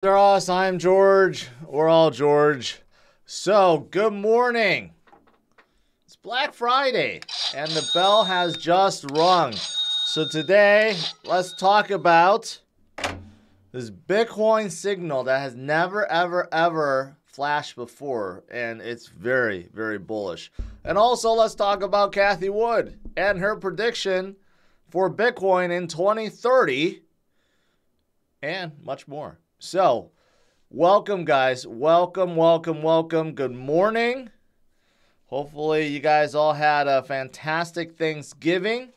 Us, I'm George. We're all George. So, good morning. It's Black Friday, and the bell has just rung. So today, let's talk about this Bitcoin signal that has never, ever flashed before, and it's very, very bullish. And also, let's talk about Cathie Wood and her prediction for Bitcoin in 2030, and much more. So, welcome guys. Welcome. Good morning. Hopefully you guys all had a fantastic Thanksgiving.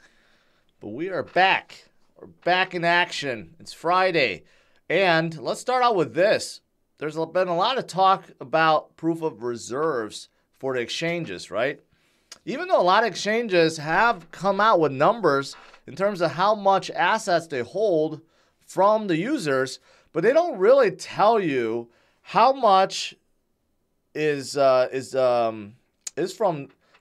But we are back. We're back in action. It's Friday. And let's start out with this. There's been a lot of talk about proof of reserves for the exchanges, right? Even though a lot of exchanges have come out with numbers in terms of how much assets they hold from the users, but they don't really tell you how much is from,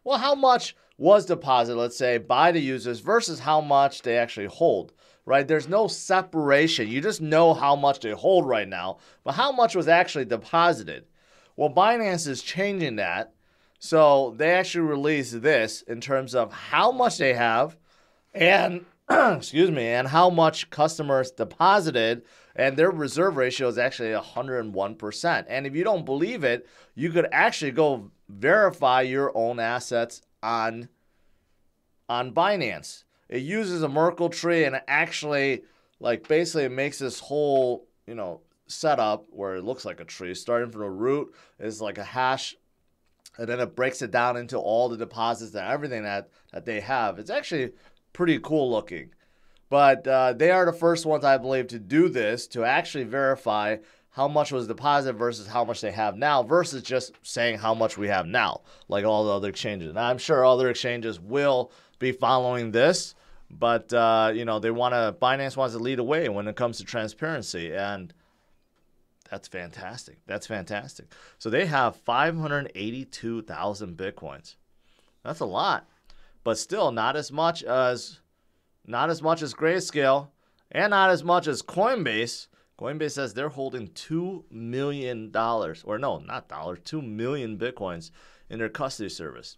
well, how much was deposited, let's say, by the users versus how much they actually hold, right? There's no separation. You just know how much they hold right now, but how much was actually deposited? Well, Binance is changing that. So they actually released this in terms of how much they have and excuse me, and how much customers deposited, and their reserve ratio is actually 101%. And if you don't believe it, you could actually go verify your own assets on Binance. It uses a Merkle tree, and it actually, like, basically it makes this whole, setup where it looks like a tree. Starting from the root is like a hash, and then it breaks it down into all the deposits and everything that they have. It's actually pretty cool looking. But they are the first ones, I believe, to do this, to actually verify how much was deposited versus how much they have now, versus just saying how much we have now, like all the other exchanges. Now, I'm sure other exchanges will be following this, but, Binance wants to lead the way when it comes to transparency, and that's fantastic. That's fantastic. So they have 582,000 Bitcoins. That's a lot, but still not as much as Grayscale, and not as much as Coinbase. Coinbase says they're holding $2 million, or no, not dollars, 2 million Bitcoins in their custody service.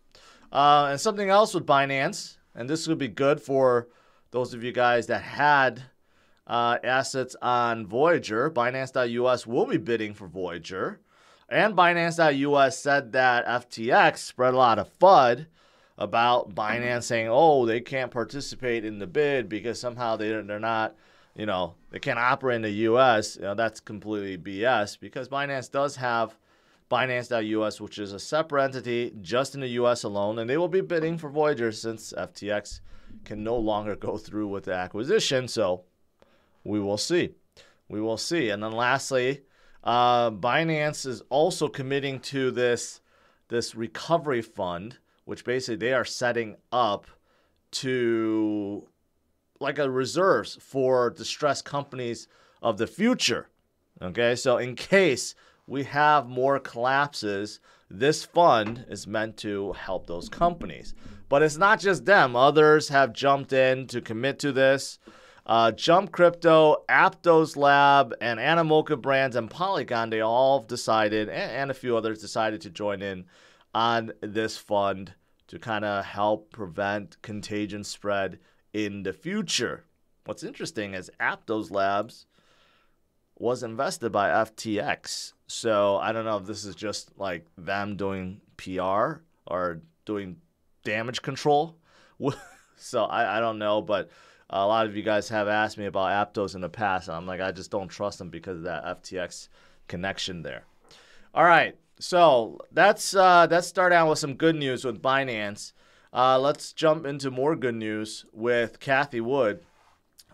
And something else with Binance, and this would be good for those of you guys that had assets on Voyager. Binance.us will be bidding for Voyager. And Binance.us said that FTX spread a lot of FUD about Binance saying, oh, they can't participate in the bid because somehow they're not, they can't operate in the U.S. That's completely BS, because Binance does have Binance.us, which is a separate entity just in the U.S. alone, and they will be bidding for Voyager since FTX can no longer go through with the acquisition. So we will see. We will see. And then lastly, Binance is also committing to this recovery fund, which basically they are setting up to like a reserves for distressed companies of the future. Okay, so in case we have more collapses, this fund is meant to help those companies. But it's not just them. Others have jumped in to commit to this. Jump Crypto, Aptos Lab, and Animoca Brands and Polygon, they all decided, and a few others decided to join in on this fund to kind of help prevent contagion spread in the future. What's interesting is Aptos Labs was invested by FTX. So I don't know if this is just like them doing PR or doing damage control. So I don't know, but a lot of you guys have asked me about Aptos in the past, and I'm like, I just don't trust them because of that FTX connection there. All right. So let's start out with some good news with Binance. Let's jump into more good news with Cathie Wood,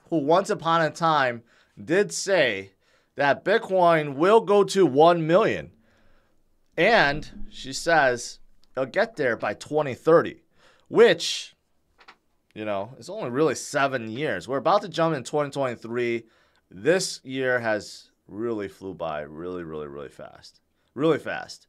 who once upon a time did say that Bitcoin will go to 1 million. And she says it'll get there by 2030, which, is only really 7 years. We're about to jump in 2023. This year has really flew by really fast. Really fast.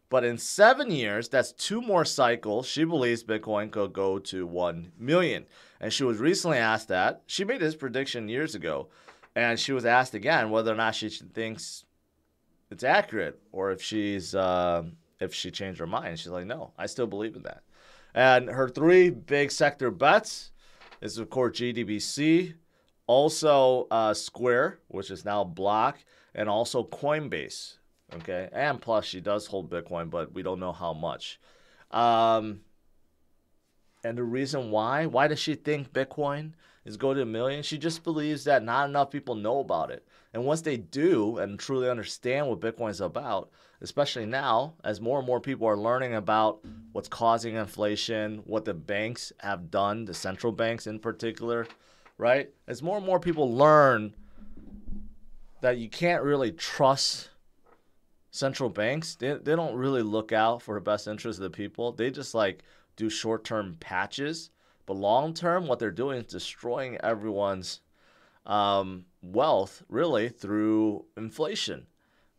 But in 7 years, that's 2 more cycles, she believes Bitcoin could go to 1 million. And she was recently asked that. She made this prediction years ago. And she was asked again whether or not she thinks it's accurate, or if she changed her mind. She's like, no, I still believe in that. And her 3 big sector bets is, of course, GDBC, also Square, which is now Block, and also Coinbase. Okay, and plus she does hold Bitcoin, but we don't know how much. And the reason why does she think Bitcoin is going to $1 million? She just believes that not enough people know about it. And once they do and truly understand what Bitcoin is about, especially now, as more and more people are learning about what's causing inflation, what the banks have done, the central banks in particular, right? As more and more people learn that you can't really trust central banks, they don't really look out for the best interest of the people. They just like do short-term patches. But long-term, what they're doing is destroying everyone's wealth, really, through inflation,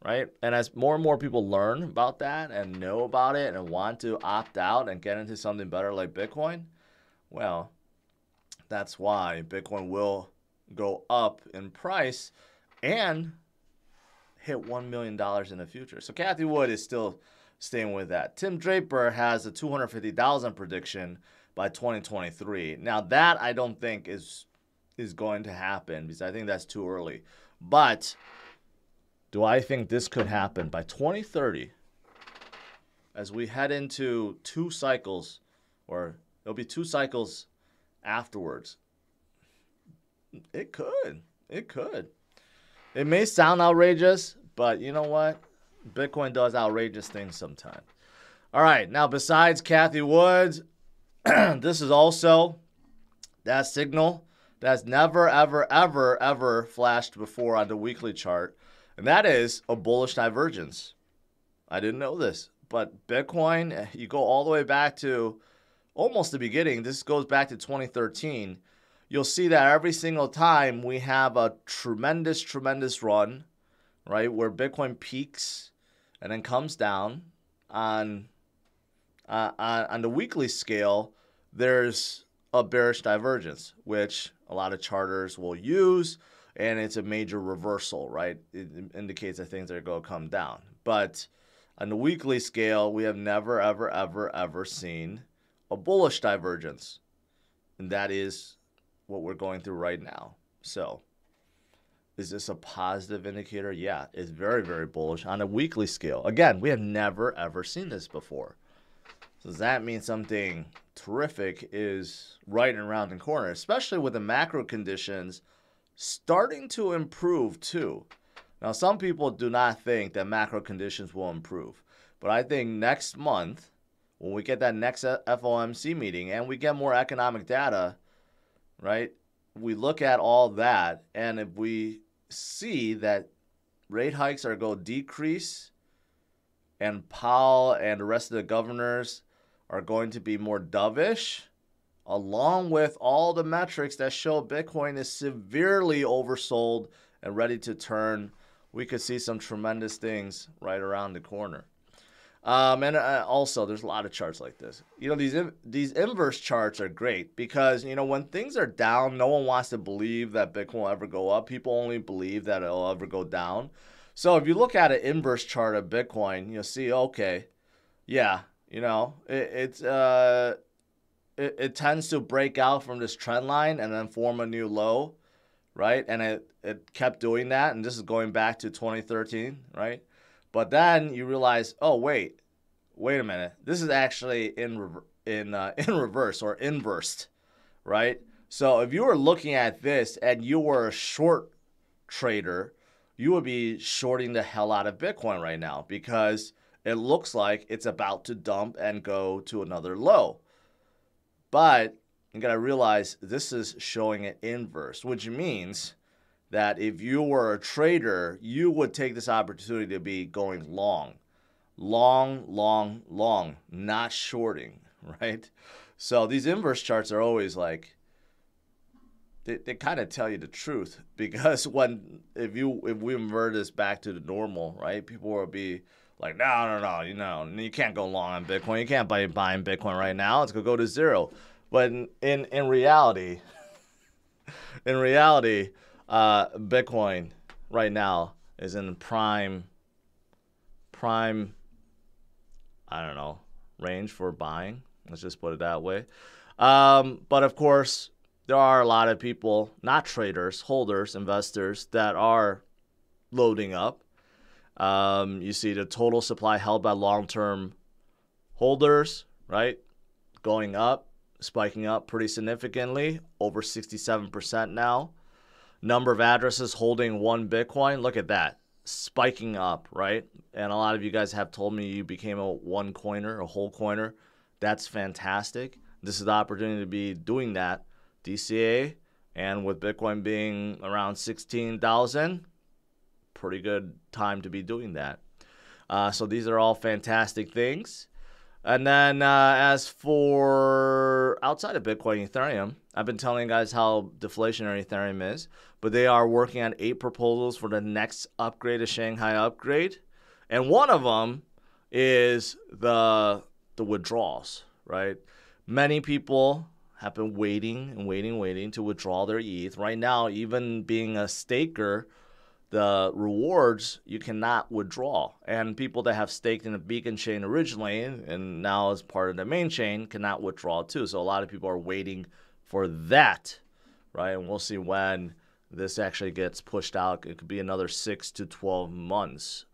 right? And as more and more people learn about that and know about it and want to opt out and get into something better like Bitcoin, well, that's why Bitcoin will go up in price and hit $1 million in the future. So Cathie Wood is still staying with that. Tim Draper has a 250,000 prediction by 2023. Now that I don't think is going to happen, because I think that's too early. But do I think this could happen by 2030 as we head into 2 cycles, or there'll be 2 cycles afterwards? It could. It could. It may sound outrageous, but you know what? Bitcoin does outrageous things sometimes. All right, now besides Cathie Wood, this is also that signal that's never, ever, ever, ever flashed before on the weekly chart, and that is a bullish divergence. I didn't know this, but Bitcoin, you go all the way back to almost the beginning. This goes back to 2013. You'll see that every single time we have a tremendous, tremendous run, right, where Bitcoin peaks and then comes down on the weekly scale, there's a bearish divergence, which a lot of charters will use, and it's a major reversal, right? It indicates that things are going to come down. But on the weekly scale, we have never, ever, ever, ever seen a bullish divergence. And that is what we're going through right now. So is this a positive indicator? Yeah, it's very, very bullish on a weekly scale. Again, we have never, ever seen this before. So does that mean something terrific is right around the corner, especially with the macro conditions starting to improve too? Now, some people do not think that macro conditions will improve, but I think next month, when we get that next FOMC meeting and we get more economic data, right, we look at all that, and if we see that rate hikes are going to decrease and Powell and the rest of the governors are going to be more dovish, along with all the metrics that show Bitcoin is severely oversold and ready to turn, we could see some tremendous things right around the corner. And also, there's a lot of charts like this. You know, these inverse charts are great because, you know, when things are down, no one wants to believe that Bitcoin will ever go up. People only believe that it'll ever go down. So if you look at an inverse chart of Bitcoin, you'll see, okay, yeah, you know, it tends to break out from this trend line and then form a new low, right? And it kept doing that, and this is going back to 2013, right? But then you realize, oh, wait a minute. This is actually in reverse or inversed, right? So if you were looking at this and you were a short trader, you would be shorting the hell out of Bitcoin right now because it looks like it's about to dump and go to another low. But you got to realize this is showing an inverse, which means that if you were a trader, you would take this opportunity to be going long, not shorting, right? So these inverse charts are always like, they kind of tell you the truth, because if we invert this back to the normal, right, people will be like, no, you know, you can't go long on Bitcoin. You can't buy buying Bitcoin right now. It's going to go to zero. But in reality, Bitcoin right now is in prime, I don't know, range for buying. Let's just put it that way. But of course, there are a lot of people, not traders, holders, investors, that are loading up. You see the total supply held by long-term holders, right, going up, spiking up pretty significantly, over 67% now. Number of addresses holding 1 Bitcoin, look at that, spiking up, right? And a lot of you guys have told me you became a one coiner, a whole coiner. That's fantastic. This is the opportunity to be doing that. DCA, and with Bitcoin being around 16,000, pretty good time to be doing that. So these are all fantastic things. And then as for outside of Bitcoin, Ethereum, I've been telling you guys how deflationary Ethereum is, but they are working on 8 proposals for the next upgrade, a Shanghai upgrade. And one of them is the withdrawals, right? Many people have been waiting to withdraw their ETH. Right now, even being a staker, the rewards you cannot withdraw. And people that have staked in a beacon chain originally and now as part of the main chain cannot withdraw too. So a lot of people are waiting for that, right? And we'll see when this actually gets pushed out. It could be another 6 to 12 months.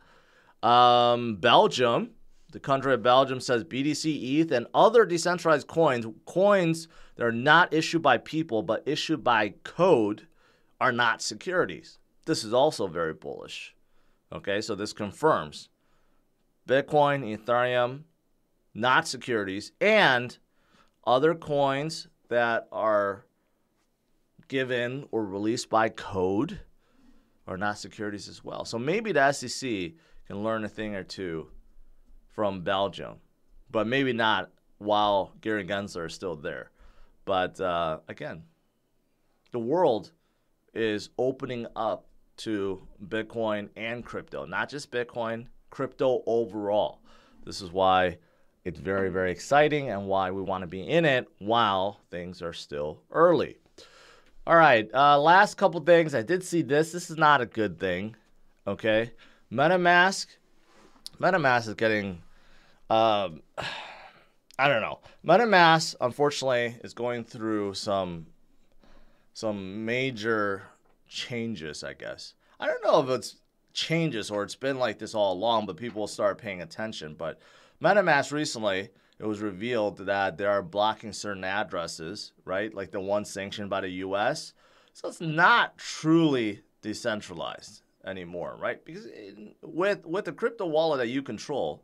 Belgium, the country of Belgium, says BTC, ETH, and other decentralized coins that are not issued by people but issued by code, are not securities. This is also very bullish. Okay, so this confirms Bitcoin, Ethereum, not securities, and other coins that are given or released by code are not securities as well. So maybe the SEC can learn a thing or two from Belgium, but maybe not while Gary Gensler is still there. But again, the world is opening up to Bitcoin and crypto, not just Bitcoin, crypto overall. This is why it's very, very exciting and why we want to be in it while things are still early. All right, last couple things. I did see this. This is not a good thing, okay? MetaMask is getting, I don't know. MetaMask, unfortunately, is going through some major changes, I guess. I don't know if it's changes or it's been like this all along, but people start paying attention. But MetaMask recently, it was revealed that they are blocking certain addresses, right? Like the one sanctioned by the US. So it's not truly decentralized anymore, right? Because with the crypto wallet that you control,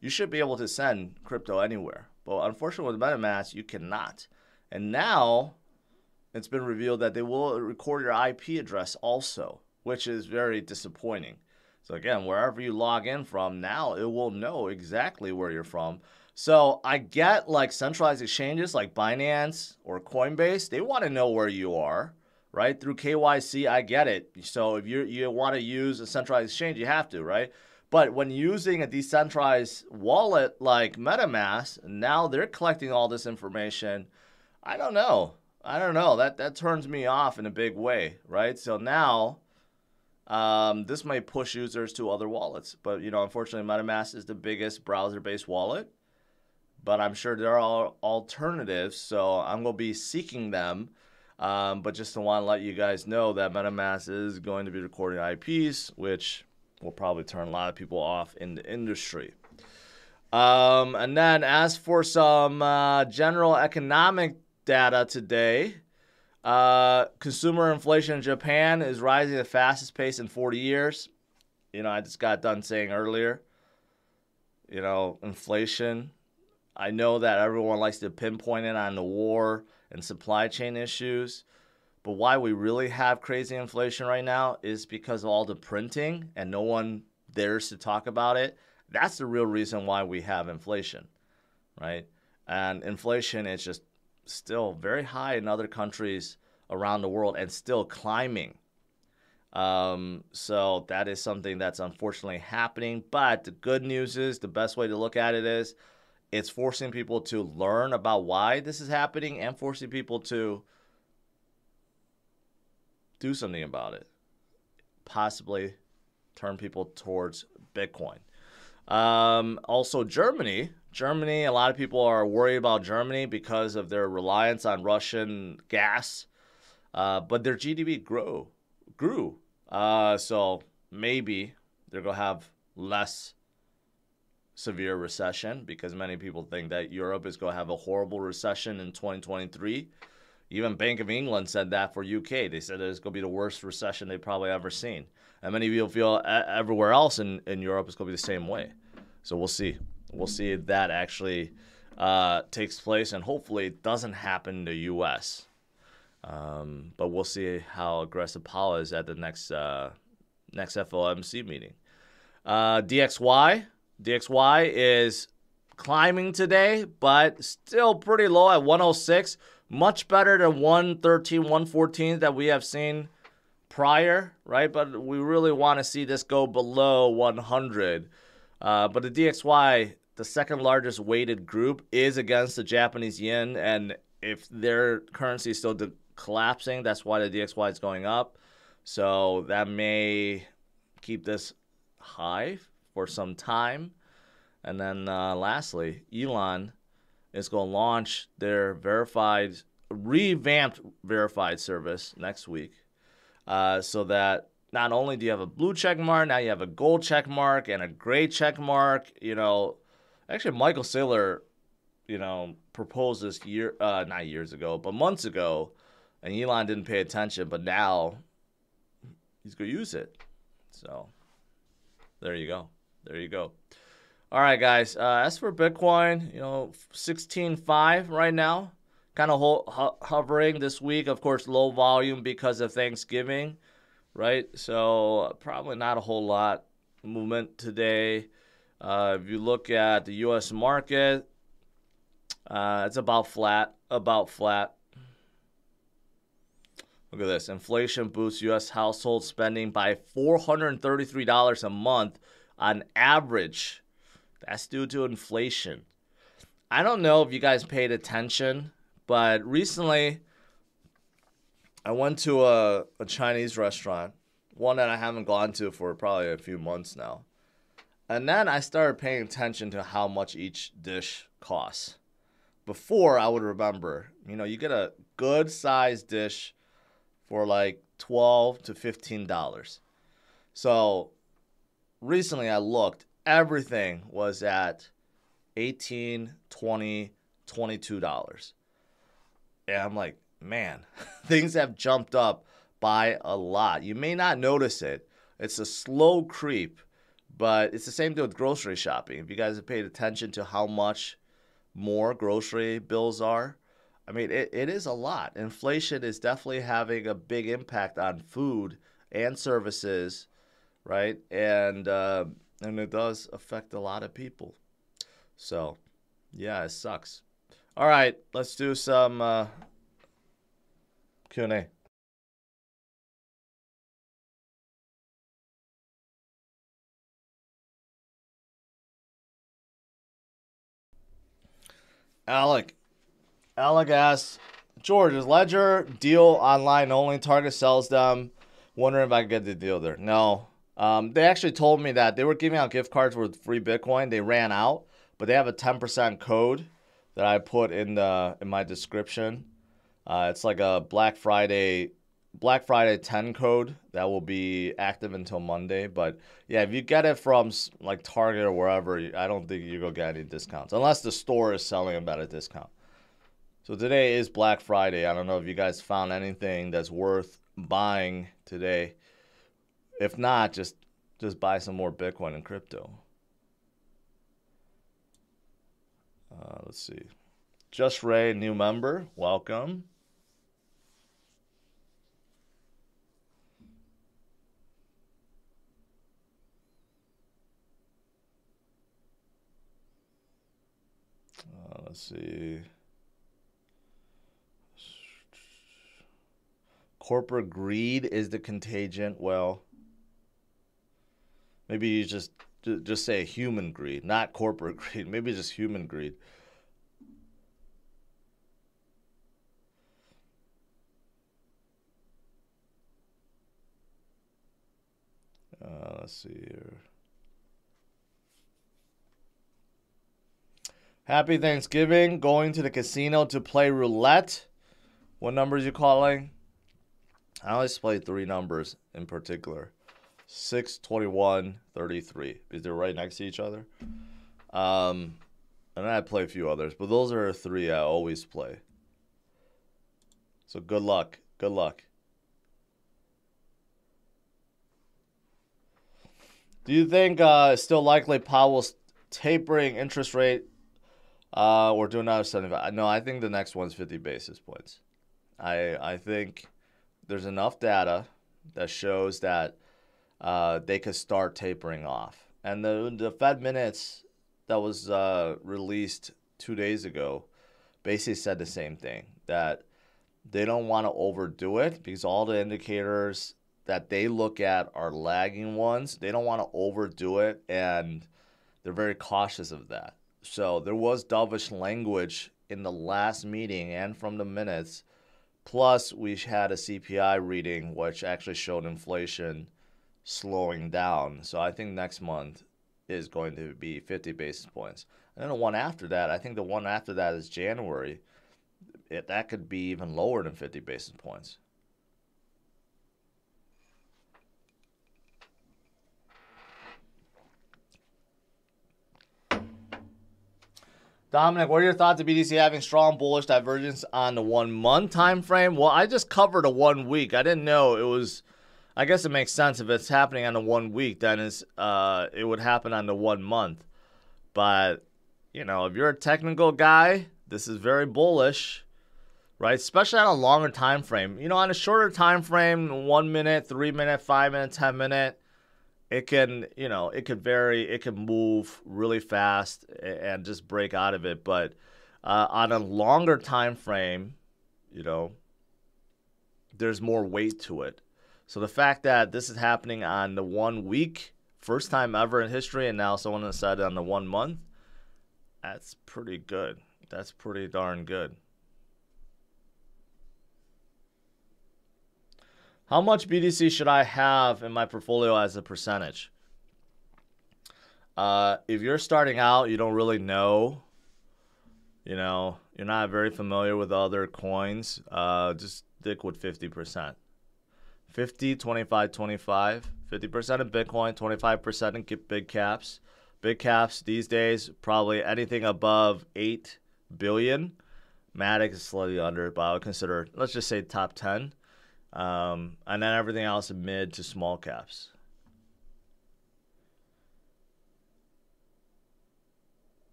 you should be able to send crypto anywhere. But unfortunately with MetaMask, you cannot. And now it's been revealed that they will record your IP address also, which is very disappointing. So again, wherever you log in from, now it will know exactly where you're from. So I get like centralized exchanges like Binance or Coinbase, they want to know where you are, right? Through KYC, I get it. So if you want to use a centralized exchange, you have to, right? But when using a decentralized wallet like MetaMask, now they're collecting all this information. I don't know. That turns me off in a big way, right? So now this might push users to other wallets. But, you know, unfortunately, MetaMask is the biggest browser-based wallet. But I'm sure there are alternatives, so I'm going to be seeking them. But just to want to let you guys know that MetaMask is going to be recording IPs, which will probably turn a lot of people off in the industry. And then as for some general economic data today, consumer inflation in Japan is rising at the fastest pace in 40 years. You know, I just got done saying earlier, you know, inflation. I know that everyone likes to pinpoint it on the war and supply chain issues, but why we really have crazy inflation right now is because of all the printing and no one dares to talk about it. That's the real reason why we have inflation, right? And inflation is just still very high in other countries around the world and still climbing. So that is something that's unfortunately happening. But the good news is, the best way to look at it is, it's forcing people to learn about why this is happening and forcing people to do something about it. Possibly turn people towards Bitcoin. Also, Germany. Germany, a lot of people are worried about Germany because of their reliance on Russian gas. But their GDP grew. So maybe they're going to have less severe recession, because many people think that Europe is going to have a horrible recession in 2023. Even Bank of England said that for UK. They said it's going to be the worst recession they've probably ever seen. And many people feel everywhere else in Europe is going to be the same way. So we'll see. We'll see if that actually takes place, and hopefully it doesn't happen in the U.S. But we'll see how aggressive Powell is at the next FOMC meeting. DXY is climbing today, but still pretty low at 106. Much better than 113, 114 that we have seen prior, right? But we really want to see this go below 100. But the DXY, the second largest weighted group, is against the Japanese yen, and if their currency is still collapsing, that's why the DXY is going up. So that may keep this high for some time. And then lastly, Elon is going to launch their revamped verified service next week. So that not only do you have a blue check mark, now you have a gold check mark and a gray check mark. Actually Michael Saylor, proposed this not years ago, but months ago, and Elon didn't pay attention, but now he's going to use it. So there you go. All right, guys. As for Bitcoin, 16.5 right now, kind of hovering this week. Of course, low volume because of Thanksgiving, right? So probably not a whole lot movement today. If you look at the U.S. market, it's about flat. Look at this. Inflation boosts U.S. household spending by $433 a month on average. That's due to inflation. I don't know if you guys paid attention, but recently I went to a Chinese restaurant, one that I haven't gone to for probably a few months now. And then I started paying attention to how much each dish costs. Before, I would remember, you get a good sized dish for like $12 to $15. So recently I looked, everything was at $18, $20, $22. And I'm like, man, things have jumped up by a lot. You may not notice it. It's a slow creep, but it's the same thing with grocery shopping. If you guys have paid attention to how much more grocery bills are, I mean, it is a lot. Inflation is definitely having a big impact on food and services, right? And it does affect a lot of people. So, yeah, it sucks. All right, let's do some Q&A. Alec asks, George, is Ledger deal online only? Target sells them. Wondering if I can get the deal there. No. They actually told me that they were giving out gift cards with free Bitcoin. They ran out, but they have a 10% code that I put in my description. It's like a Black Friday 10 code that will be active until Monday. But yeah, if you get it from like Target or wherever, I don't think you're going to get any discounts unless the store is selling them at a discount. So today is Black Friday. I don't know if you guys found anything that's worth buying today. If not, just buy some more Bitcoin and crypto. Let's see. Just Ray, new member. Welcome. Let's see. Corporate greed is the contagion. Well, maybe you just say human greed, not corporate greed. Maybe just human greed. Let's see here. Happy Thanksgiving. Going to the casino to play roulette. What numbers you calling? I always play 3 numbers in particular. 6, 21, 33. Because they're right next to each other. And then I play a few others. But those are 3 I always play. So good luck. Good luck. Do you think it's still likely Powell's tapering interest rate or do another 75? No, I think the next one's 50 basis points. I think there's enough data that shows that they could start tapering off. And the Fed minutes that was released 2 days ago basically said the same thing, that they don't want to overdo it because all the indicators that they look at are lagging ones. They don't want to overdo it, and they're very cautious of that. So there was dovish language in the last meeting and from the minutes. Plus, we had a CPI reading, which actually showed inflation slowing down. So I think next month is going to be 50 basis points. And then the one after that, I think the one after that is January. That could be even lower than 50 basis points. Dominic, what are your thoughts of BTC having strong bullish divergence on the 1 month time frame? Well, I just covered a 1 week. I didn't know it was. I guess it makes sense if it's happening on the 1 week, then it would happen on the 1 month. But you know, if you're a technical guy, this is very bullish, right? Especially on a longer time frame. You know, on a shorter time frame, 1 minute, 3 minute, 5 minute, 10 minute. It can, you know, it could vary. It can move really fast and just break out of it. But on a longer time frame, you know, there's more weight to it. So the fact that this is happening on the 1 week, first time ever in history, and now someone decided on the 1 month, that's pretty good. That's pretty darn good. How much BTC should I have in my portfolio as a percentage? If you're starting out, you don't really know, you know, you're not very familiar with other coins, just stick with 50%. 50, 25, 25. 50% in Bitcoin, 25% in big caps. Big caps these days, probably anything above 8 billion. Matic is slightly under, but I would consider, let's just say top 10. And then everything else in mid to small caps.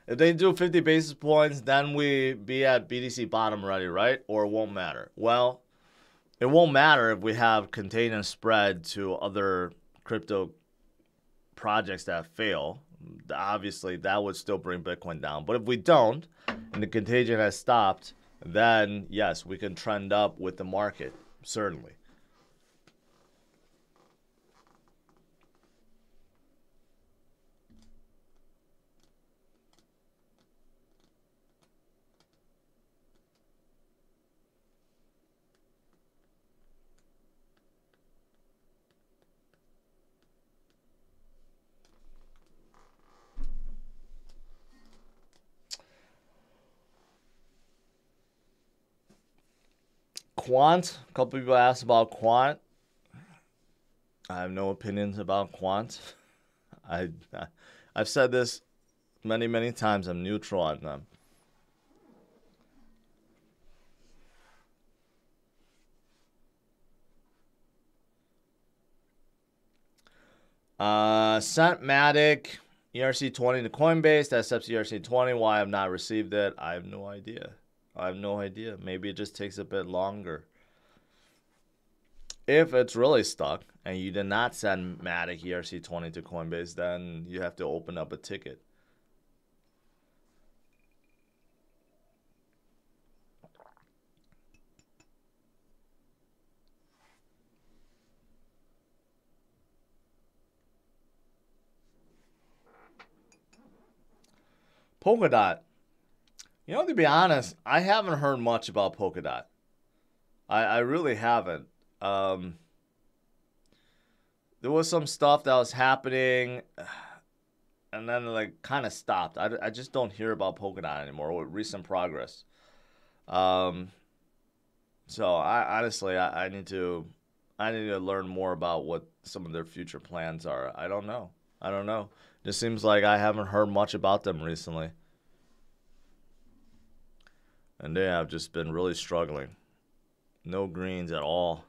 If they do 50 basis points, then we be at BTC bottom already, right? Or it won't matter. Well, it won't matter if we have contagion spread to other crypto projects that fail. Obviously, that would still bring Bitcoin down. But if we don't, and the contagion has stopped, then yes, we can trend up with the market, certainly. Quant, a couple people asked about Quant. I have no opinions about Quant. I've said this many, many times. I'm neutral on them. Sent Matic ERC20 to Coinbase. That accepts ERC20. Why I've not received it, I have no idea. I have no idea. Maybe it just takes a bit longer. If it's really stuck and you did not send Matic ERC20 to Coinbase, then you have to open up a ticket. Polkadot. You know, to be honest, I haven't heard much about Polkadot. I really haven't. There was some stuff that was happening, and then like kind of stopped. I just don't hear about Polkadot anymore with recent progress. Um, so I honestly I need to learn more about what some of their future plans are. I don't know. I don't know. Just seems like I haven't heard much about them recently, and they have just been really struggling. No greens at all.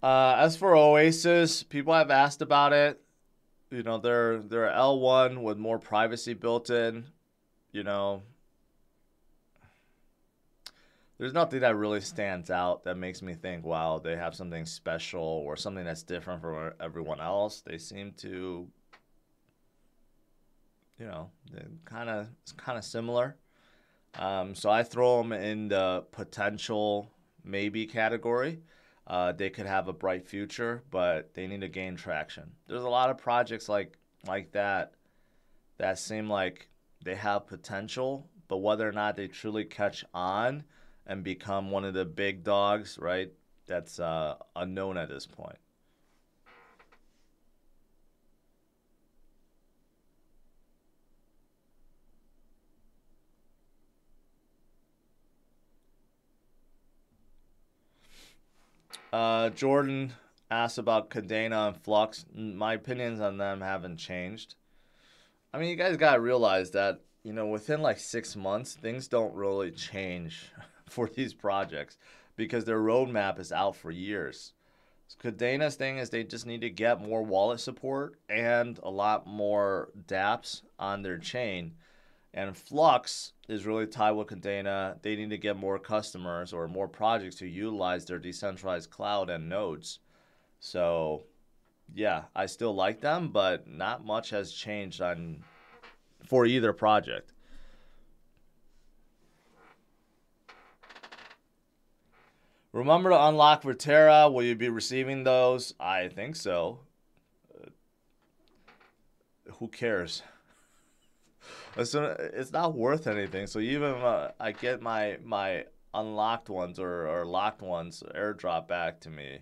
As for Oasis, people have asked about it. You know, they're L1 with more privacy built in. You know, there's nothing that really stands out that makes me think, wow, they have something special or something that's different from everyone else. They seem to, you know, it's kind of similar. So I throw them in the potential maybe category. They could have a bright future, but they need to gain traction. There's a lot of projects like that that seem like they have potential, but whether or not they truly catch on and become one of the big dogs, right? That's unknown at this point. Jordan asked about Cadena and Flux. My opinions on them haven't changed. I mean, you guys gotta realize that, you know, within like 6 months, things don't really change for these projects because their roadmap is out for years. Cadena's thing is they just need to get more wallet support and a lot more dApps on their chain. And Flux is really tied with Cadena. They need to get more customers or more projects to utilize their decentralized cloud and nodes. So, yeah, I still like them, but not much has changed on for either project. Remember to unlock Vertera. Will you be receiving those? I think so. Who cares? It's not worth anything. So even I get my unlocked ones or locked ones airdrop back to me,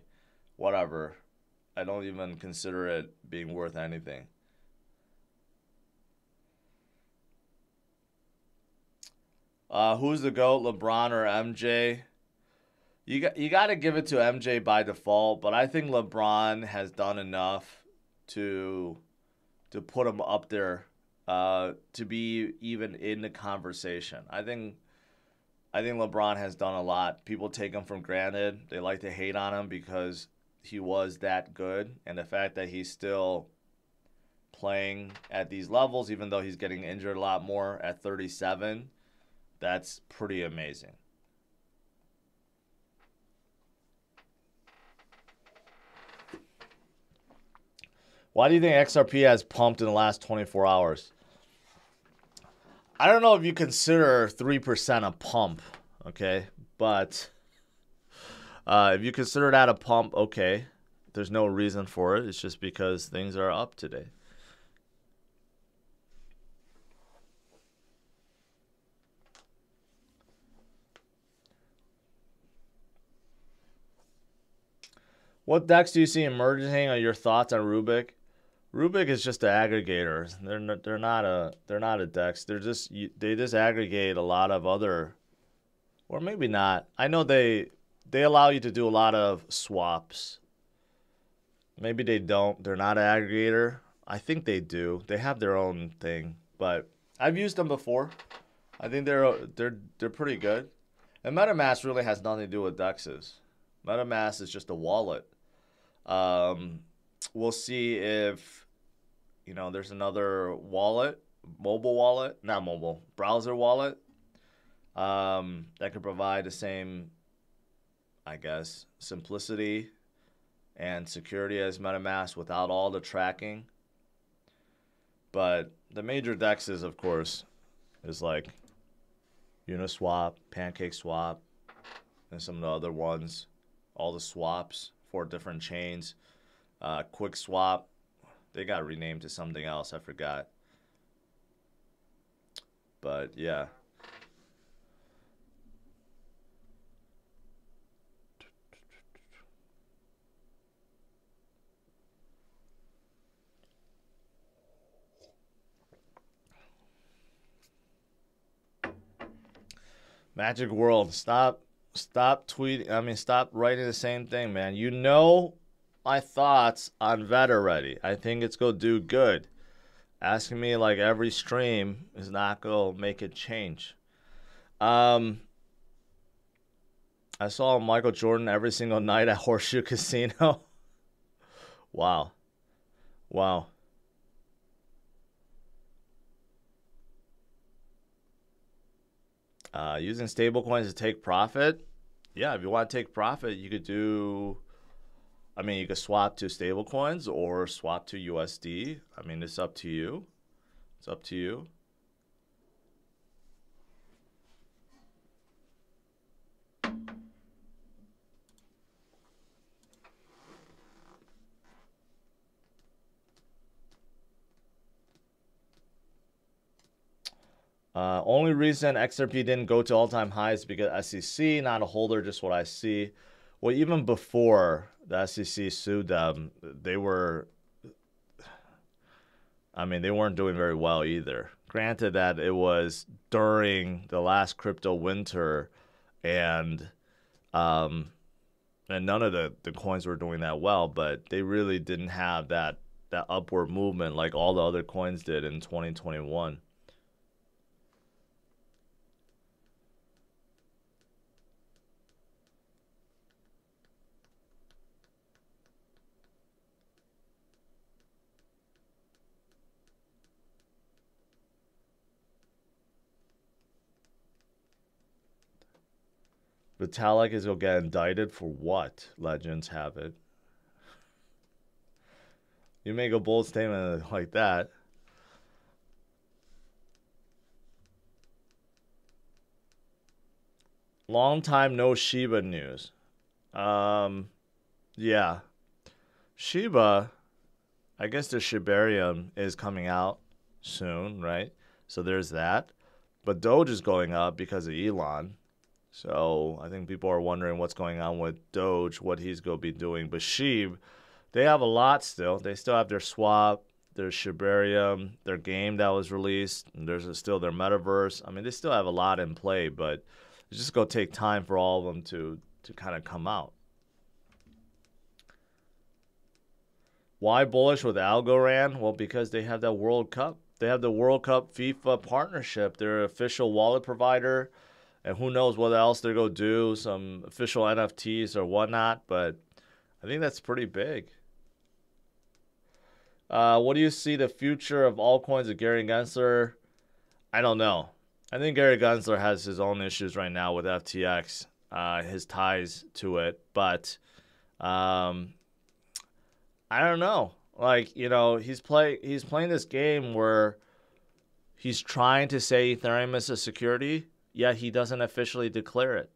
whatever. I don't even consider it being worth anything. Who's the GOAT, LeBron or MJ? You got to give it to MJ by default, but I think LeBron has done enough to put him up there to be even in the conversation. I think LeBron has done a lot. People take him for granted. They like to hate on him because he was that good, and the fact that he's still playing at these levels, even though he's getting injured a lot more at 37, that's pretty amazing. Why do you think XRP has pumped in the last 24 hours? I don't know if you consider 3% a pump, okay? But if you consider that a pump, okay. There's no reason for it. It's just because things are up today. What decks do you see emerging? Are your thoughts on Rubik? Rubik is just an aggregator. They're not a DEX. They just aggregate a lot of other, or maybe not. I know they allow you to do a lot of swaps. Maybe they don't. They're not an aggregator. I think they do. They have their own thing, but I've used them before. I think they're pretty good. And MetaMask really has nothing to do with DEXs. MetaMask is just a wallet. We'll see if, you know, there's another wallet, mobile wallet, not mobile, browser wallet, that could provide the same, I guess, simplicity and security as MetaMask without all the tracking. But the major dexes, of course, is like Uniswap, PancakeSwap, and some of the other ones. All the swaps for different chains. QuickSwap, They got renamed to something else. I forgot. But yeah. Magic World, stop tweeting. I mean, stop writing the same thing, man. You know my thoughts on VET already. I think it's gonna do good. Asking me like every stream is not gonna make it change. I saw Michael Jordan every single night at Horseshoe Casino. Wow. Wow. Using stablecoins to take profit. Yeah, if you want to take profit, you could do, I mean, you could swap to stablecoins or swap to USD. I mean, it's up to you. It's up to you. Only reason XRP didn't go to all-time highs because SEC, not a holder, just what I see. Well, even before the SEC sued them, they were, I mean, they weren't doing very well either. Granted that it was during the last crypto winter, and none of the coins were doing that well, but they really didn't have that upward movement like all the other coins did in 2021. Vitalik is going to get indicted for what? Legends have it. You make a bold statement like that. Long time no Shiba news. Yeah. Shiba, I guess the Shibarium is coming out soon, right? So there's that. But Doge is going up because of Elon. So I think people are wondering what's going on with Doge, what he's going to be doing. But SHIB, they have a lot still. They still have their swap, their Shibarium, their game that was released. And there's still their metaverse. I mean, they still have a lot in play, but it's just going to take time for all of them to kind of come out. Why bullish with Algorand? Well, because they have that World Cup. They have the World Cup FIFA partnership. They're an official wallet provider. And who knows what else they're going to do, some official NFTs or whatnot. But I think that's pretty big. What do you see the future of altcoins of Gary Gensler? I don't know. I think Gary Gensler has his own issues right now with FTX, his ties to it. But I don't know. Like, you know, he's playing this game where he's trying to say Ethereum is a security, yet he doesn't officially declare it.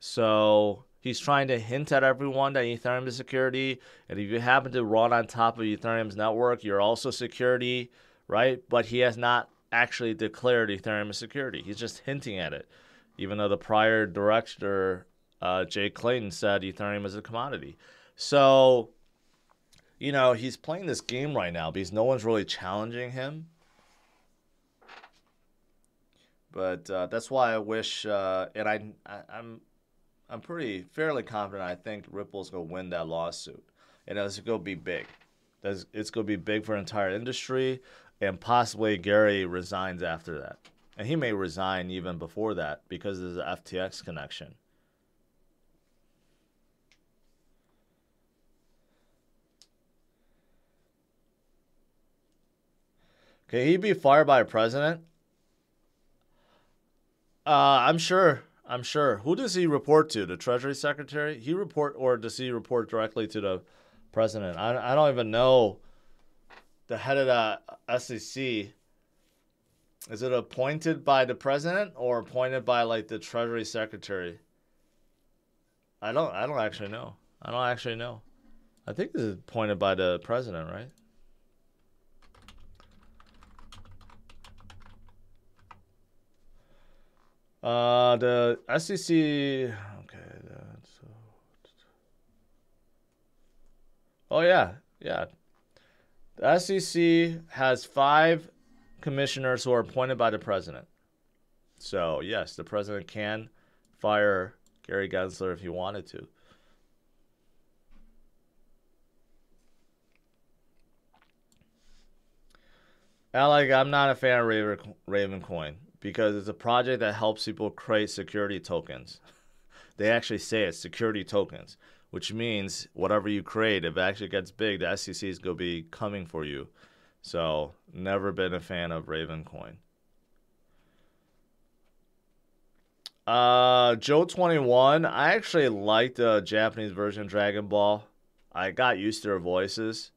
So he's trying to hint at everyone that Ethereum is security, and if you happen to run on top of Ethereum's network, you're also security, right? But he has not actually declared Ethereum as security. He's just hinting at it, even though the prior director, Jay Clayton, said Ethereum is a commodity. So, you know, he's playing this game right now because no one's really challenging him. But that's why I wish, and I'm fairly confident. I think Ripple's gonna win that lawsuit, and it's gonna be big. It's gonna be big for an entire industry, and possibly Gary resigns after that, and he may resign even before that because there's an FTX connection. Can he be fired by a president? I'm sure. Who does he report to? The Treasury Secretary? Or does he report directly to the president? I don't even know the head of the SEC. Is it appointed by the president or appointed by like the Treasury Secretary? I don't actually know. I think it's appointed by the president, right? The SEC. Okay. Oh yeah. The SEC has 5 commissioners who are appointed by the president. So yes, the president can fire Gary Gensler if he wanted to. I'm not a fan of Revamp Coin because it's a project that helps people create security tokens. They actually say it's security tokens, which means whatever you create, if it actually gets big, the SEC is going to be coming for you. So, never been a fan of Revamp Coin. Joe21, I actually liked the Japanese version of Dragon Ball. I got used to their voices.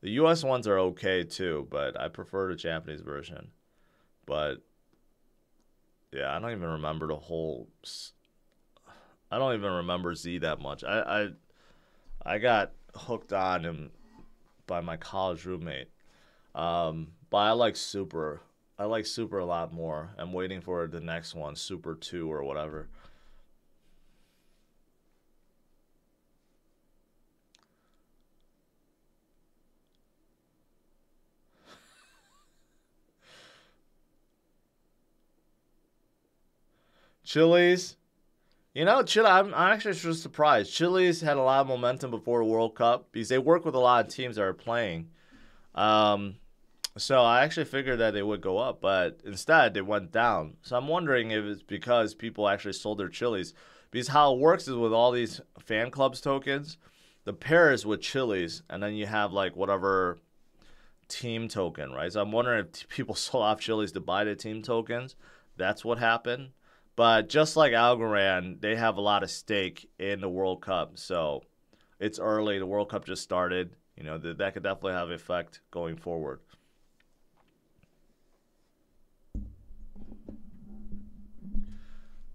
The US ones are okay too, but I prefer the Japanese version. But yeah, I don't even remember the whole. I don't even remember Z that much. I got hooked on him by my college roommate. But I like Super. I like Super a lot more. I'm waiting for the next one, Super 2 or whatever. Chili's. You know, I'm actually just surprised. Chili's had a lot of momentum before the World Cup because they work with a lot of teams that are playing. So I actually figured that they would go up, but instead they went down. So I'm wondering if it's because people actually sold their Chili's. Because how it works is with all these fan clubs tokens, the pair is with Chili's, and then you have like whatever team token, right? So I'm wondering if people sold off Chili's to buy the team tokens. That's what happened. But just like Algorand, they have a lot of stake in the World Cup. So it's early. The World Cup just started. You know, that could definitely have an effect going forward.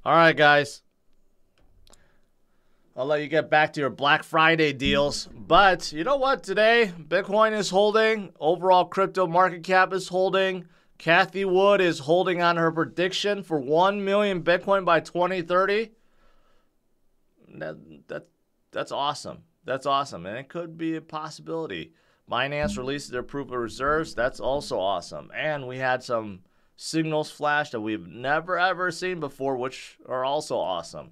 All right, guys. I'll let you get back to your Black Friday deals. But you know what? Today, Bitcoin is holding. Overall crypto market cap is holding. Cathie Wood is holding on her prediction for 1 million Bitcoin by 2030. That's awesome. That's awesome. And it could be a possibility. Binance releases their proof of reserves. That's also awesome. And we had some signals flash that we've never ever seen before, which are also awesome.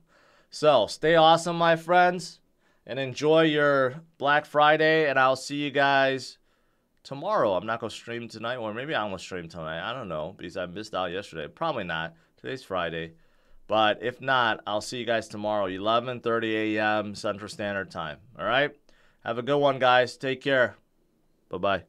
So stay awesome, my friends, and enjoy your Black Friday, and I'll see you guys tomorrow. I'm not going to stream tonight, or maybe I'm going to stream tonight. I don't know, because I missed out yesterday. Probably not. Today's Friday. But if not, I'll see you guys tomorrow, 11:30 a.m. Central Standard Time. All right? Have a good one, guys. Take care. Bye-bye.